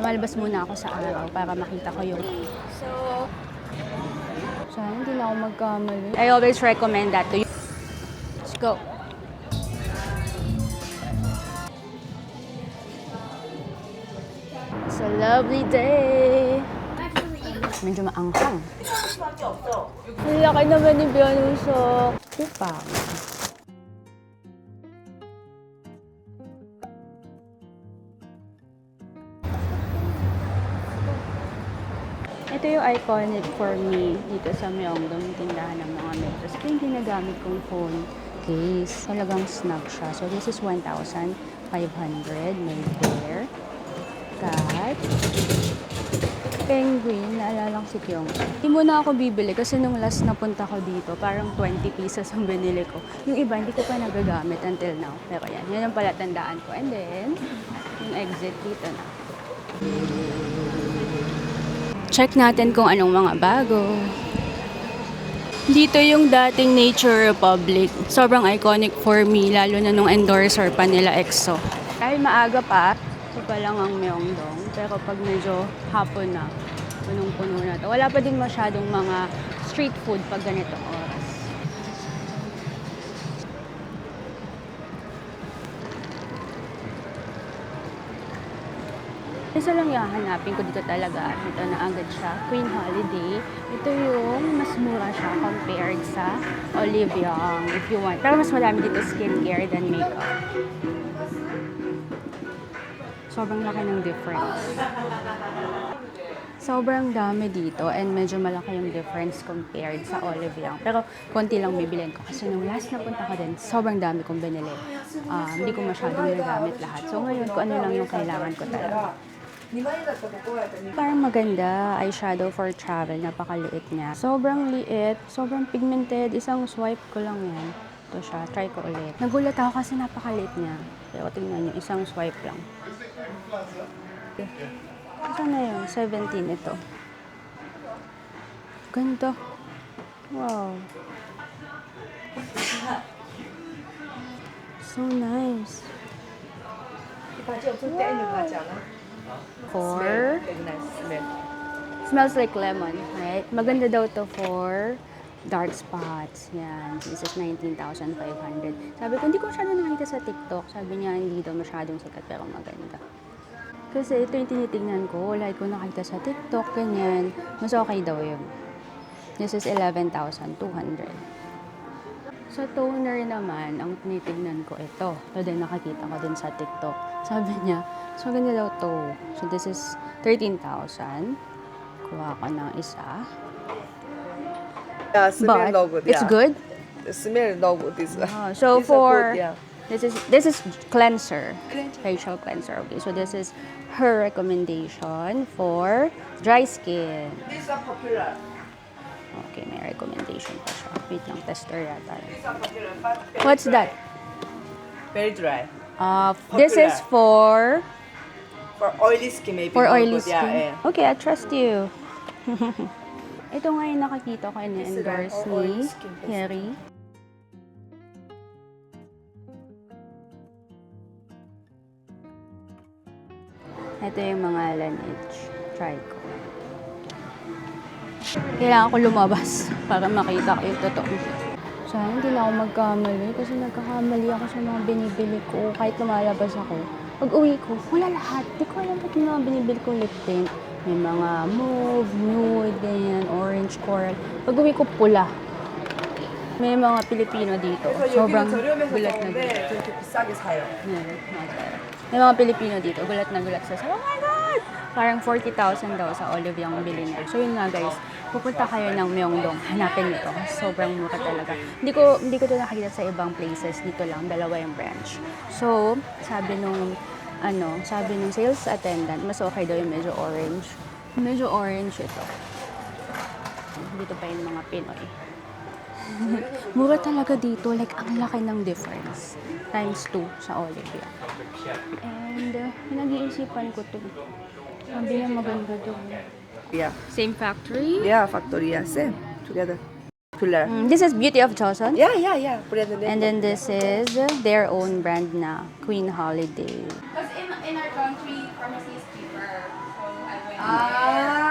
Malabas muna ako sa araw para makita ko yung... So, sana hindi na ako magkamali. I always recommend that to you. Let's go. It's a lovely day. Medyo maanghang. Ang laki naman ni Bionusok. Upang. Ito yung iconic for me dito sa Myeongdong, yung tindahan ng mga metros. Ito yung ginagamit kong phone case. Talagang snug siya. So this is 1,500. May bear, cat, penguin, naalala ko si Kyung. Hindi muna ako bibili kasi nung last na punta ko dito, parang 20 pieces ang binili ko. Yung iba, hindi ko pa nagagamit until now. Pero yan ang palatandaan ko. And then, yung exit dito na. Check natin kung anong mga bago. Dito yung dating Nature Republic. Sobrang iconic for me, lalo na nung endorser pa nila EXO. Kahit maaga pa, ito pa lang ang Myeongdong. Pero pag medyo hapon na, punong-puno na to. Wala pa din masyadong mga street food pag ganitong oras. Isa lang yung hanapin ko dito talaga. Ito na agad siya. Queen Holiday. Ito yung mas mura siya compared sa Olivia if you want. Pero mas madami dito skincare than makeup. Sobrang laki ng difference. Sobrang dami dito and medyo malaki yung difference compared sa Olivia. Pero konti lang bibilin ko kasi nung last na punta ko din, sobrang dami kong binili. Hindi ko masyadong nagamit lahat. So ngayon, kung ano lang yung kailangan ko talaga. Parang maganda, eyeshadow for travel, napakaliit niya. Sobrang liit, sobrang pigmented, isang swipe ko lang yan. Ito siya, try ko ulit. Nagulat ako kasi napakaliit niya. Pero tingnan nyo, isang swipe lang. Okay. Saan na yun? 17 ito. Ganda. Wow. So nice. For smells like lemon, right? Maganda daw to for dark spots. Yan. This is 19,500. Sabi ko, hindi ko masyado nakita sa TikTok. Sabi niya, hindi daw masyadong sikat pero maganda. Kasi ito yung tinitingnan ko. Like ko nakita sa TikTok, ganyan. Mas okay daw yun. This is 11,200. Sa toner naman, ang tinitingnan ko ito. Ito din nakakita ko din sa TikTok. Sabi niya, so maganda daw to. So this is 13,000. Kuha ko ng isa. Yeah, smell no good. It's Yeah. good? The smell no good. This. So this for good, yeah. this is cleanser, facial cleanser. Okay, so this is her recommendation for dry skin. These are popular. Okay, may recommendation pa siya. Wait lang, tester yata. These are popular, but very What's dry. that? Very dry. This is for oily skin, maybe. for more oily good. skin. Yeah, yeah. Okay, I trust you. Ito nga yung nakakita ko in-endorse This is ni oily skin. Harry. Ito yung mga Laneige. Try ko. Kailangan ko lumabas para makita ko yung totoo. Sana hindi na ako magkamali kasi nagkakamali ako sa mga binibili ko. Kahit lumalabas ako, pag uwi ko, wala lahat. Hindi ko alam ba't yung mga binibili kong lip tint. May mga mauve, nude, ganyan, orange, coral. Pag uwi ko, pula. May mga Pilipino dito. Sobrang gulat na gulat. 저렇게 비싸게 사요. May mga Pilipino dito, gulat na gulat sa oh my God! Parang 40,000 daw sa olive yung bili niya. So yun nga guys, pupunta kayo ng Myeongdong, hanapin nito. Sobrang mura talaga. Hindi ko ito nakikita sa ibang places. Dito lang, dalawa yung branch. So, sabi nung sales attendant, mas okay daw yung medyo orange. Medyo orange ito. Dito pa yung mga Pinoy. Mura talaga dito. Like, ang laki ng difference. Times 2 sa Olivia. And, nag-iisipan ko to. Sabi niya maganda to. Yeah. Same factory? Yeah, factory. Yeah, same. Together. Popular. This is Beauty of Joseon. Yeah, yeah, yeah. Brand name. And then this is their own brand na, Queen Holiday. Because in our country, pharmacy is cheaper. So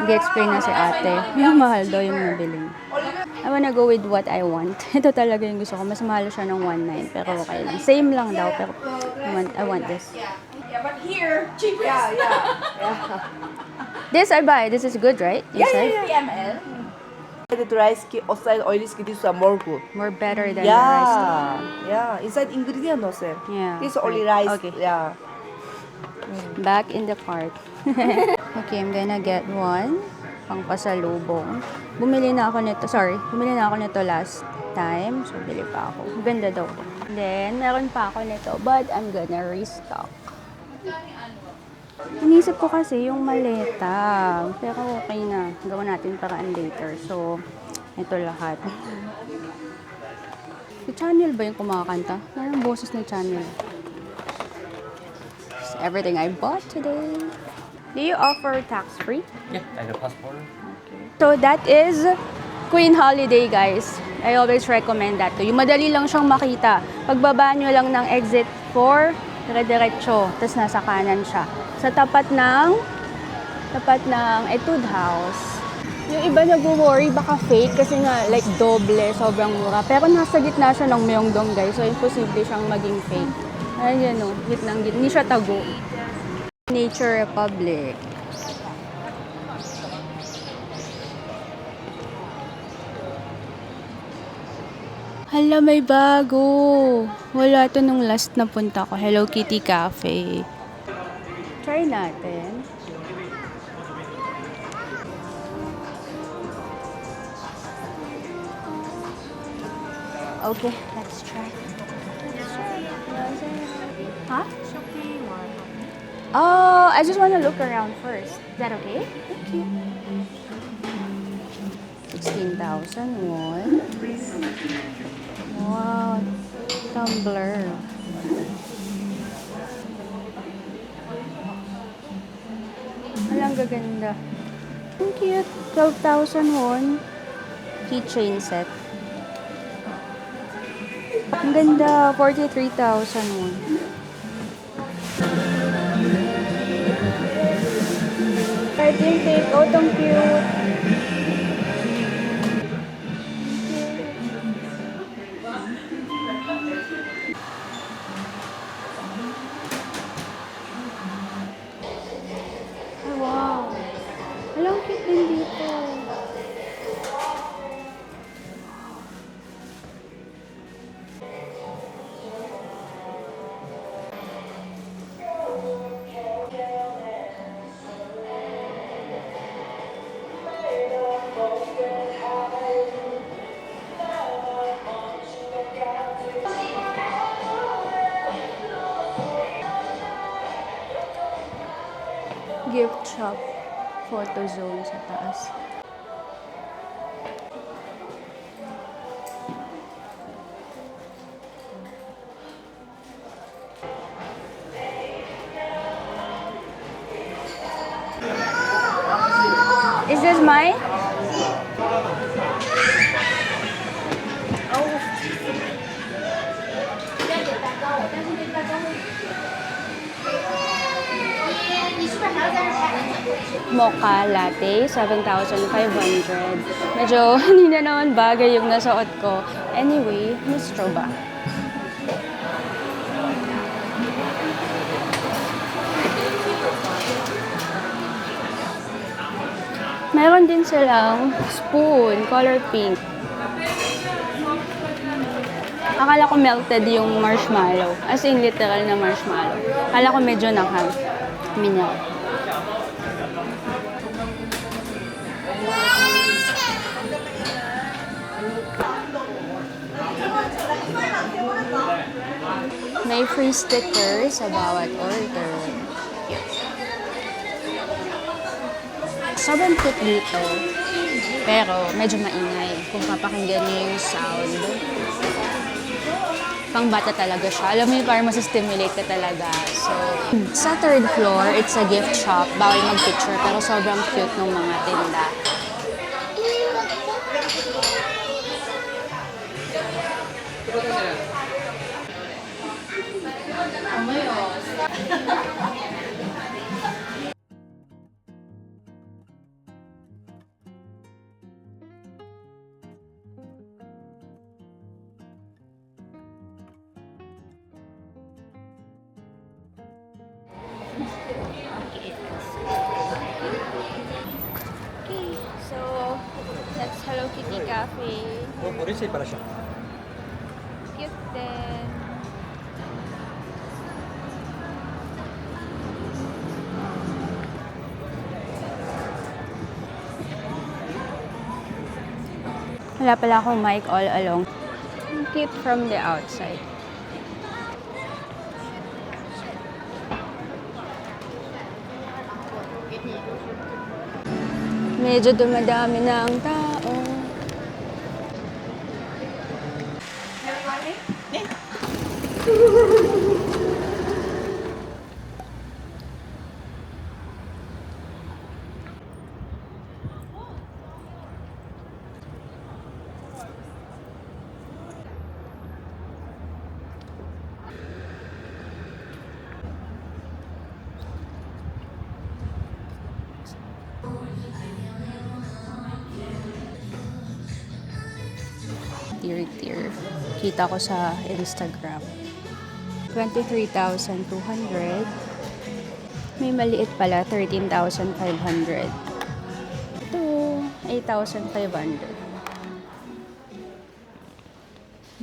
Nag-explain na si ate. Yung mahal daw yung nabili niya. I wanna go with what I want. Ito talaga yung gusto ko. Mas mahal siya ng 1.9 pero okay lang. Same lang daw pero I want this. Yeah, but here, cheapest. This I buy. This is good, right? You said? 50 ml. The dry skin, outside oily skin, this is more good. More better than the rice stuff. Yeah. Inside ingredient no same. Yeah. This only right. rice. Okay. Yeah. Back in the cart. Okay, I'm gonna get one. Pang pasalubong. Bumili na ako nito last time. So, bili pa ako. Ganda daw po. Then, meron pa ako nito. But, I'm gonna restock. Inisip ko kasi yung maleta. Pero okay na. Gawin natin paraan later. So, ito lahat. Si Channel ba yung kumakanta? Parang boses ni Channel. It's everything I bought today. Do you offer tax-free? Yeah, and a passport. So that is Queen Holiday, guys. I always recommend that to you. Madali lang siyang makita. Pagbaba nyo lang ng exit 4, dire-diretso. Tapos nasa kanan siya. Sa tapat ng Etude House. Yung iba nag-worry baka fake kasi nga like doble, sobrang mura. Pero nasa gitna siya ng Myeongdong, guys. So imposible siyang maging fake. Ayan o, gitnang gitna. Hindi siya tago. Nature Republic. Hala, may bago. Wala to nung last na punta ko. Hello Kitty Cafe. Try natin. Okay, let's try. Huh? Oh, I just want to look around first. Is that okay? Thank you. 16,000 won. Wow, tumbler. Alang gaganda. Ang cute. 12,000 won. Keychain set. Ang ganda. 43,000 won. Sardine cake. Oh, tong cute. Ay, wow. Alam, cute din dito. Gift shop. Photo zone sa taas. Is this mine? Mocha latte, 7,500. Medyo hindi na naman bagay yung nasuot ko. Anyway, Mistro ba? Meron din silang spoon, color pink. Akala ko melted yung marshmallow. As in, literal na marshmallow. Akala ko medyo minel. May free sticker sa bawat order. Sobrang cute dito. Pero medyo maingay kung papakinggan niyo yung sound. Pang bata talaga siya. Alam mo yung parang masistimulate ka talaga. So, sa third floor, it's a gift shop. Bawal mag-picture pero sobrang cute ng mga tinda. cafe. Orisay para siya. Cute din. Wala pala akong mic all along. Cute from the outside. Medyo dumadami na ang tao. Tier. Kita ko sa Instagram. 23,200. May maliit pala, 13,500. Ito, 8,500.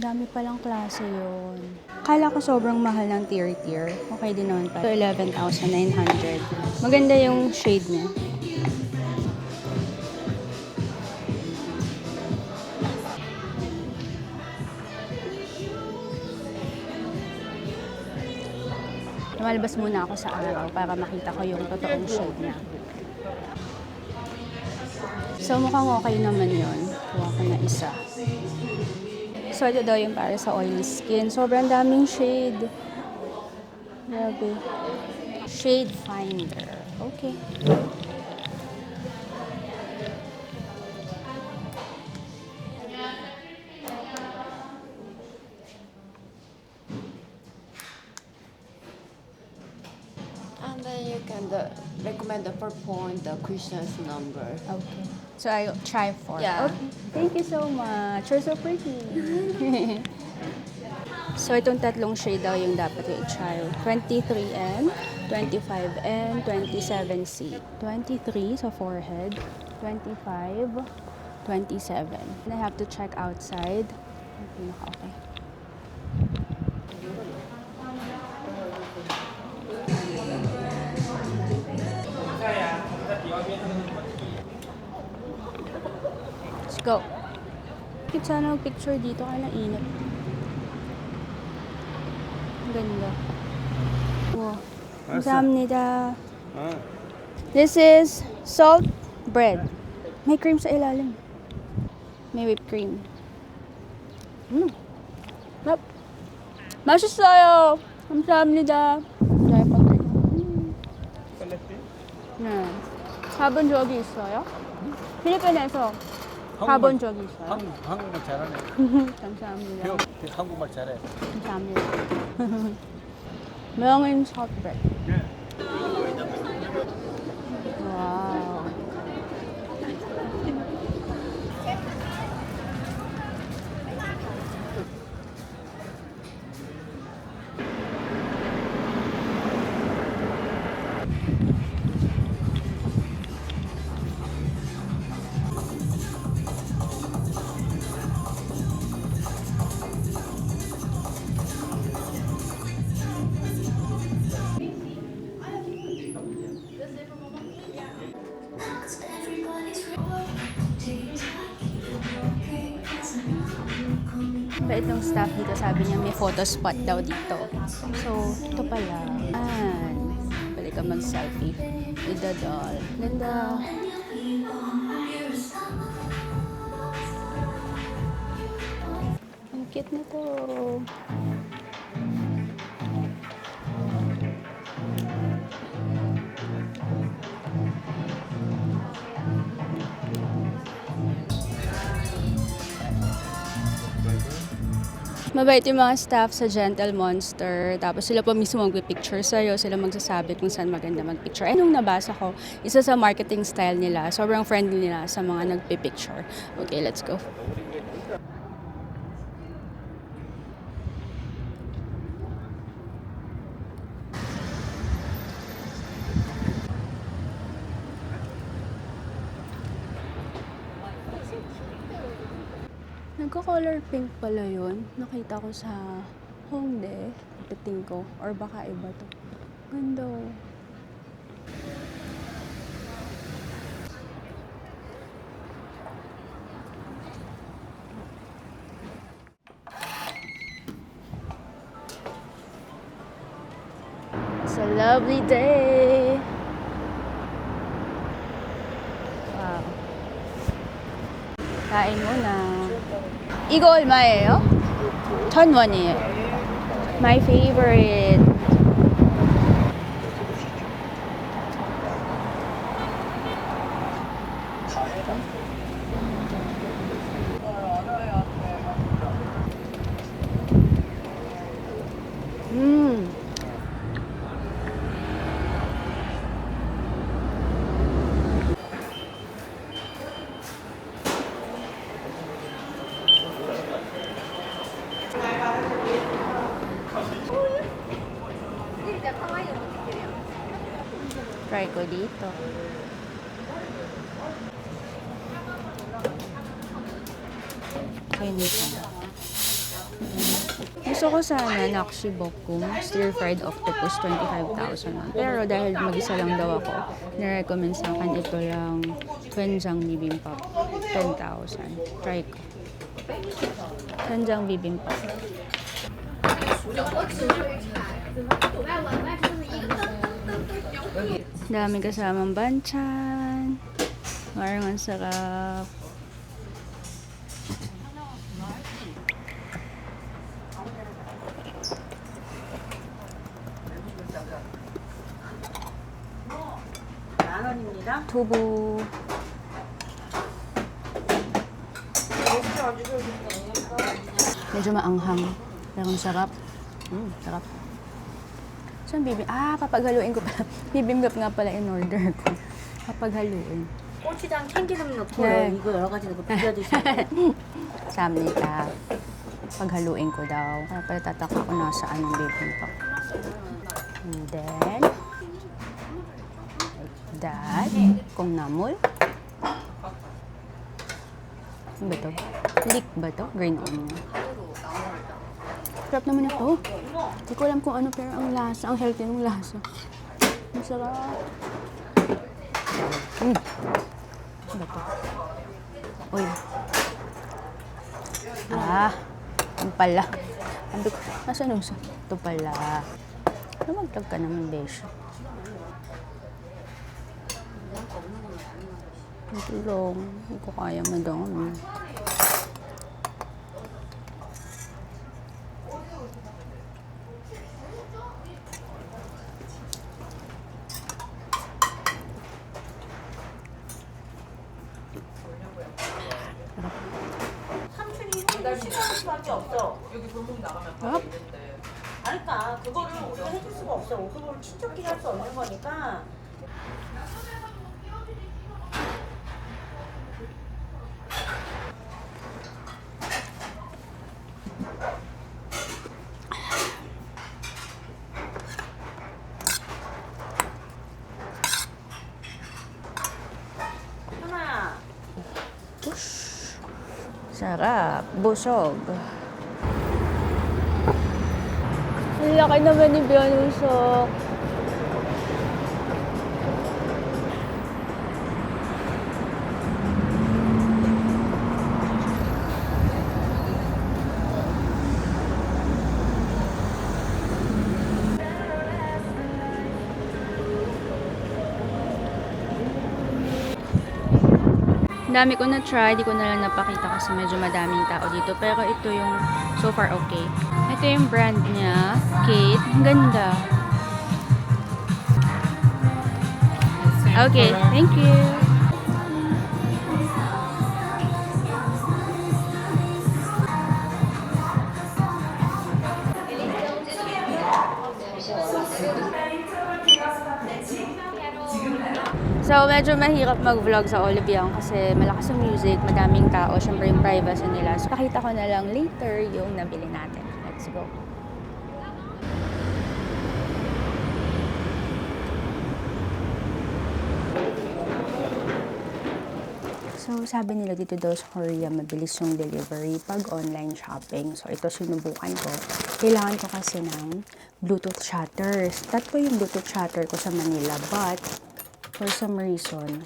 Dami palang klase yun. Kala ko sobrang mahal ng tier. Okay din naman pa. Ito, 11,900. Maganda yung shade niya. Lumalabas muna ako sa araw para makita ko yung totoong shade niya. So mukhang okay naman yun. Kuha ko na isa. So ito daw yung para sa oily skin. Sobrang daming shade. Grabe. Shade finder. Okay. And then you can recommend the 4 point the Christian's number. Okay. So I'll try 4. Yeah. Okay. Thank you so much. You're so pretty. So itong tatlong shade daw yung dapat i-try. 23N, 25N, 27C. 23 sa forehead, 25, 27. And I have to check outside. Okay. Let's go. Bakit sana mag-picture dito? Kaya init. Ang ganda. Wow. 감사합니다. This is salt bread. May cream sa ilalim. May whipped cream. Yep. 맛있어요. 감사합니다. 잘 먹어요. 네. 가본 적이 있어요? 필리핀에서 가본 적이 있어요? 한국말 잘하네. 감사합니다. 한국말 잘해. 감사합니다. 명인 salt bread. 와우. Ba itong staff dito, sabi niya may photo spot daw dito. So, ito pala. Pwede ka mag-selfie with the doll. Ganda. Ang cute nito. Mabait yung mga staff sa Gentle Monster. Tapos sila pa mismo mag-picture sa'yo. Sila magsasabi kung saan maganda mag-picture. Eh, nung nabasa ko, isa sa marketing style nila. Sobrang friendly nila sa mga nag-picture. Okay, let's go. Nagko-color pink pala yun. Nakita ko sa Hongdae. Piting ko. Or baka iba to. Ganda oh. It's a lovely day. Wow. Kain muna. 이거 얼마예요? 1,000원이에요. My favorite. 음. Try ko dito. Chinese. Gusto ko sana nakshi bokum, stir-fried octopus, 25,000. Pero dahil mag-isa lang daw ako, nirecommend sa akin ito lang doenjang bibimbap, 10,000. Try ko. Doenjang bibimbap. Daming kasamang banchan. Parang ang sarap. 두부. medyo maanghang. Pero ang sarap. Sarap. Saan papaghaluin ko pala. Bibimbap nga pala in order ko. Papaghaluin. 고추장 참기름 넣고 네. 이거 여러 가지 넣고 비벼 드시면 Samnita. Paghaluin ko daw. Kaya pala tataka ko nasaan ang bibimbap. And then, like that. Kung namul. Ano ba to? Leek ba to? Green onion. Sarap naman ito. Hindi ko alam kung ano pero ang lasa, ang healthy ng lasa. Ang sarap. Ano ba to? Uy. Ang pala. Sabi ko, nasa nusa? Ito pala. Lumagtag ka naman, besh. Ito lang. Hindi ko kaya madami. 싫어하는 수밖에 없어. 여기 골목 나가면 바로 있는데. 그러니까 그거를 우리가 해줄 수가 없어. 그걸 친척끼리 할 수 없는 거니까. 하나야. Sarap. Busog. Ang laki naman ni Bionusok. Dami ko na try, di ko na lang napakita kasi medyo madaming tao dito. Pero ito yung so far okay. Ito yung brand niya, Kate. Ang ganda. Okay, thank you. So, medyo mahirap mag-vlog sa Oliviang kasi malakas ang music, madaming tao, syempre yung privacy nila. So, pakita ko na lang later yung nabili natin. Let's go. So, sabi nila dito daw sa Korea, mabilis yung delivery pag online shopping. So, ito sinubukan ko. Kailangan ko kasi ng Bluetooth shutters. Tatlo yung Bluetooth shutter ko sa Manila, but for some reason,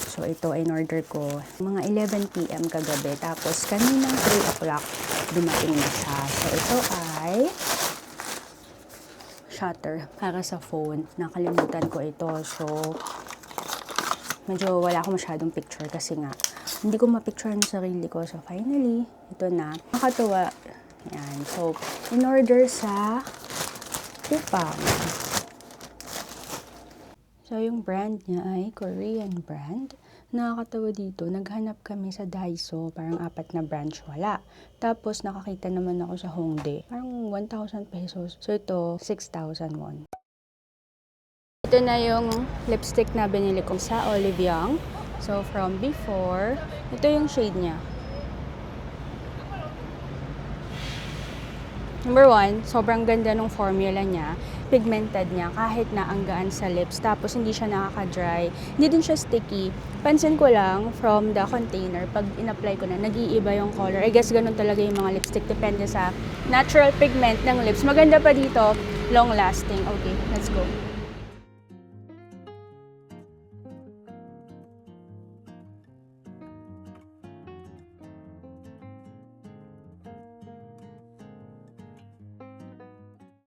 so ito in order ko mga 11 PM kagabi. Tapos, kaninang 3 o'clock, dumating na siya. So, ito ay shutter para sa phone. Nakalimutan ko ito. So, medyo wala akong masyadong picture kasi nga hindi ko mapicture ang sarili ko. So, finally, ito na. Nakakatuwa. Yan. So, in order sa Kupang. So, yung brand niya ay Korean brand. Nakakatawa dito, naghanap kami sa Daiso, parang 4 na branch, wala. Tapos, nakakita naman ako sa Hongdae, parang 1,000 pesos. So, ito, 6,000 won. Ito na yung lipstick na binili ko sa Olive Young. So, from before, ito yung shade niya. Number 1, sobrang ganda ng formula niya. Pigmented niya, kahit na ang gaan sa lips. Tapos, hindi siya nakaka-dry. Hindi din siya sticky. Pansin ko lang, from the container, pag in-apply ko na, nag-iiba yung color. I guess ganun talaga yung mga lipstick. Depende sa natural pigment ng lips. Maganda pa dito, long-lasting. Okay, let's go.